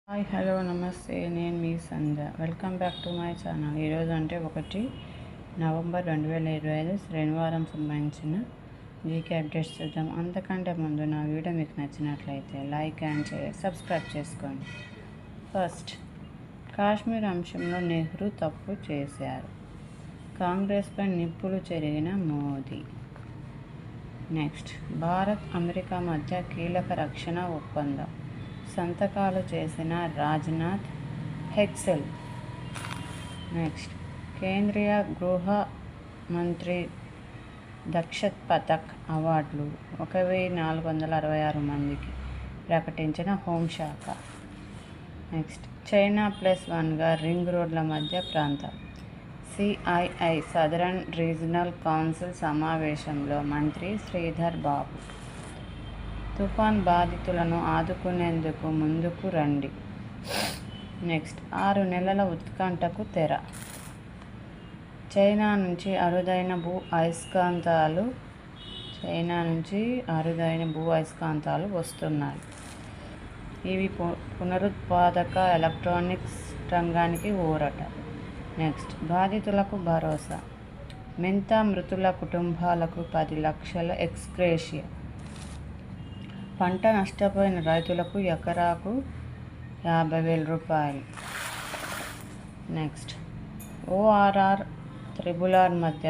Hi hello నమస్తే, నేను మీ Sandhya. Welcome back to my channel. ఈరోజు అంటే 1 నవంబర్ 2025 శనివారం సంబంధించిన జీకే అప్డేట్స్ చూద్దాం. అంతకంటే ముందు నా వీడియో మీకు నచ్చినట్లయితే లైక్ అండ్ షేర్, సబ్స్క్రైబ్ చేసుకోండి. ఫస్ట్, కాశ్మీర్ అంశంలో నెహ్రూ తప్పు చేశారు, కాంగ్రెస్పై నిప్పులు చెరిగిన మోదీ. నెక్స్ట్, భారత్ అమెరికా మధ్య కీలక రక్షణ ఒప్పందం, సంతకాలు చేసిన రాజ్నాథ్, హెక్సెల్. నెక్స్ట్, కేంద్రీయ గృహ మంత్రి దక్షత్ పథక్ అవార్డులు 1466 మందికి ప్రకటించిన హోంశాఖ. నెక్స్ట్, చైనా +1గా రింగ్ రోడ్ల మధ్య ప్రాంతం. సిఐఐ సదరన్ రీజనల్ కౌన్సిల్ సమావేశంలో మంత్రి శ్రీధర్ బాబు. తుఫాన్ బాధితులను ఆదుకునేందుకు ముందుకు రండి. నెక్స్ట్, 6 నెలల ఉత్కంఠకు తెర. చైనా నుంచి అరుదైన భూ అయస్కాంతాలు వస్తున్నాయి. ఇవి పునరుత్పాదక ఎలక్ట్రానిక్స్ రంగానికి ఊరట. నెక్స్ట్, బాధితులకు భరోసా. మెంతా మృతుల కుటుంబాలకు 10 లక్షల ఎక్స్గ్రేషియా. పంట నష్టపోయిన రైతులకు ఎకరాకు 50,000 రూపాయలు. నెక్స్ట్, ORR త్రిబుల్-R మధ్య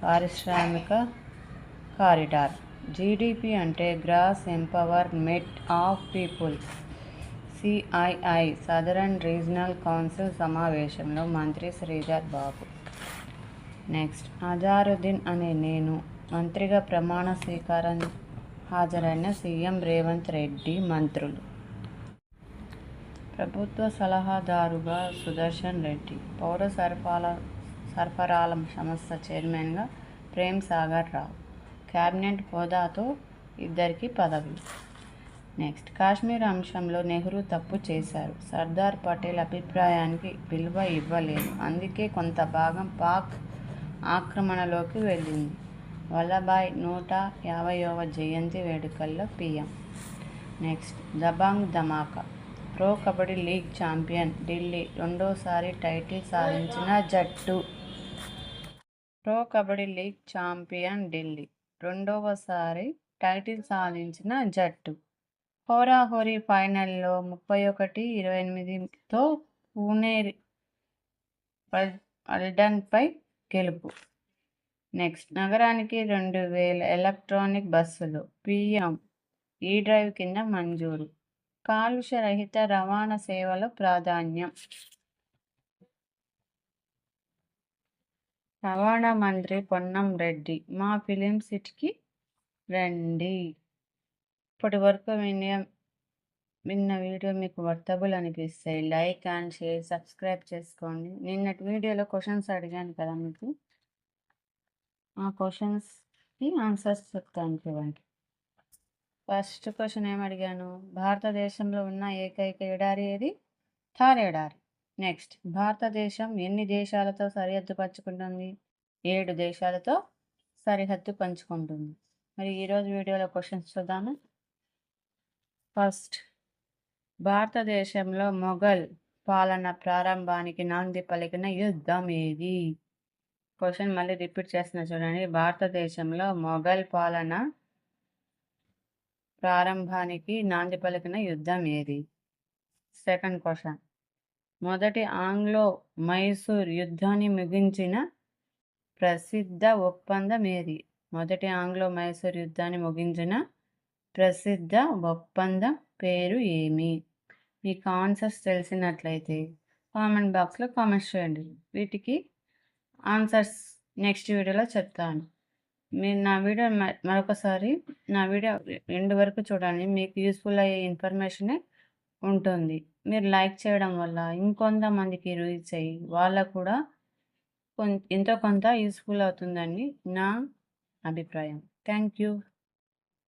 పారిశ్రామిక కారిడార్. GDP అంటే gross empowerment of people. CII southern regional council సమావేశంలో మంత్రి శ్రీధర్ బాబు. నెక్స్ట్, అజారుద్దీన్ అనే నేను మంత్రిగా ప్రమాణ స్వీకారం హాజరైన సీఎం రేవంత్ రెడ్డి, మంత్రులు. ప్రభుత్వ సలహాదారుగా సుదర్శన్ రెడ్డి, పౌర సరఫరాల సంస్థ చైర్మన్గా ప్రేమ్ సాగర్ రావు. క్యాబినెట్ హోదాతో 2 పదవులు. నెక్స్ట్, కాశ్మీర్ అంశంలో నెహ్రూ తప్పు చేశారు, సర్దార్ పటేల్ అభిప్రాయానికి విలువ ఇవ్వలేదు, అందుకే కొంత భాగం పాక్ ఆక్రమణలోకి వెళ్ళింది. వల్లభాయ్ 150వ జయంతి వేడుకల్లో PM. Next, Dabang Dhamaka. Pro Kabaddi League champion Delhi, రెండోసారి టైటిల్ సాధించిన జట్టు. Pro Kabaddi League champion Delhi, రెండవసారి టైటిల్ సాధించిన జట్టు. హోరాహోరీ ఫైనల్లో 31-28తో పూణే పల్టన్పై గెలుపు. నెక్స్ట్, నగరానికి 2,000 ఎలక్ట్రానిక్ బస్సులు పీఎం ఈ-డ్రైవ్ కింద మంజూరు. కాలుష్య రహిత రవాణా సేవలు ప్రాధాన్యం. రవాణా మంత్రి పొన్నం రెడ్డి, మా ఫిలిం సిటీకి రండి. ఇప్పటి వరకు విన్న వీడియో మీకు వర్తబుల్ అనిపిస్తే లైక్ అండ్ షేర్, సబ్స్క్రైబ్ చేసుకోండి. నిన్నటి వీడియోలో క్వశ్చన్స్ అడిగాను కదా, మీకు ఆ క్వశ్చన్స్కి ఆన్సర్స్ చెప్తాను చూడండి. ఫస్ట్ క్వశ్చన్ ఏమడిగాను, భారతదేశంలో ఉన్న ఏకైక ఎడారి ఏది? థార్ ఎడారి. నెక్స్ట్, భారతదేశం ఎన్ని దేశాలతో సరిహద్దు పంచుకుంటుంది? 7 దేశాలతో సరిహద్దు పంచుకుంటుంది. మరి ఈరోజు వీడియోలో క్వశ్చన్స్ చూద్దాము. ఫస్ట్, భారతదేశంలో మొఘల్ పాలన ప్రారంభానికి నాంది పలికిన యుద్ధం ఏది? క్వశ్చన్ మళ్ళీ రిపీట్ చేస్తున్నా చూడండి. భారతదేశంలో మొఘల్ పాలన ప్రారంభానికి నాంది పలికిన యుద్ధం ఏది? సెకండ్ క్వశ్చన్, మొదటి ఆంగ్లో మైసూర్ యుద్ధాన్ని ముగించిన ప్రసిద్ధ ఒప్పందం ఏది? మొదటి ఆంగ్లో మైసూర్ యుద్ధాన్ని ముగించిన ప్రసిద్ధ ఒప్పందం పేరు ఏమి? మీకు ఆన్సర్స్ తెలిసినట్లయితే కామెంట్ బాక్స్లో కామెంట్స్ చేయండి. వీటికి ఆన్సర్స్ నెక్స్ట్ వీడియోలో చెప్తాను. మీరు నా వీడియో మరొకసారి నా వీడియో ఎండ్ వరకు చూడండి, మీకు యూస్ఫుల్ అయ్యే ఇన్ఫర్మేషనే ఉంటుంది. మీరు లైక్ చేయడం వల్ల ఇంకొంతమందికి రీచ్ అయ్యి వాళ్ళకు కూడా ఎంతో కొంత యూస్ఫుల్ అవుతుందని నా అభిప్రాయం. Thank you.